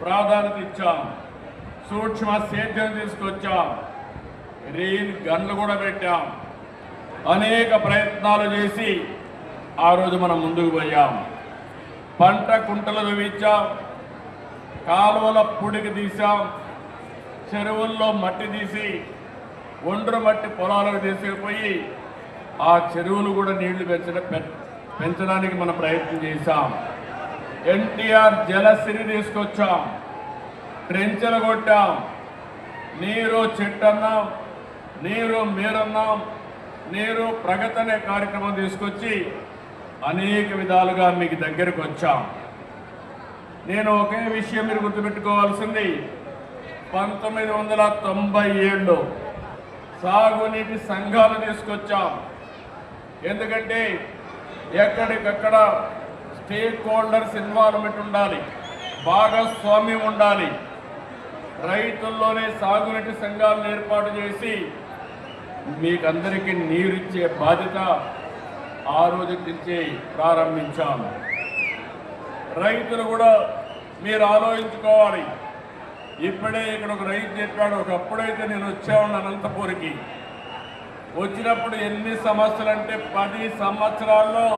ప్రాధాన్యత ఇచ్చాం, సూక్ష్మ సేద్యం తీసుకొచ్చాం, రెయిన్ గన్లు కూడా పెట్టాం. అనేక ప్రయత్నాలు చేసి ఆ రోజు మనం ముందుకు పోయాం. పంట కుంటలు తవ్వించాం, కాలువల పుడికి తీసాం, చెరువుల్లో మట్టి తీసి ఒండ్రు మట్టి పొలాలకు తీసుకుపోయి ఆ చెరువులు కూడా నీళ్లు పెంచడానికి మనం ప్రయత్నం చేశాం. ఎన్టీఆర్ జలసిరి తీసుకొచ్చాం, ట్రెంచలు కొట్టాం, నీరు చెట్టన్నాం, నీరు మీరన్నాం, నీరు ప్రగతి అనే కార్యక్రమం తీసుకొచ్చి అనేక విధాలుగా మీకు దగ్గరకు వచ్చాం. నేను ఒకే విషయం మీరు గుర్తుపెట్టుకోవాల్సింది, 1997లో సాగునీటి సంఘాలు తీసుకొచ్చాం. ఎందుకంటే ఎక్కడికక్కడ స్టేక్ హోల్డర్స్ ఇన్వాల్వ్మెంట్ ఉండాలి, భాగస్వామ్యం ఉండాలి. రైతుల్లోనే సాగునీటి సంఘాలను ఏర్పాటు చేసి మీకందరికీ నీరిచ్చే బాధ్యత ఆ రోజు నుంచి ప్రారంభించాం. రైతులు కూడా మీరు ఆలోచించుకోవాలి. ఇప్పుడే ఇక్కడ ఒక రైతు చెప్పాడు, ఒకప్పుడైతే నేను వచ్చాను అనంతపూర్కి, వచ్చినప్పుడు ఎన్ని సమస్యలు అంటే 10 సంవత్సరాల్లో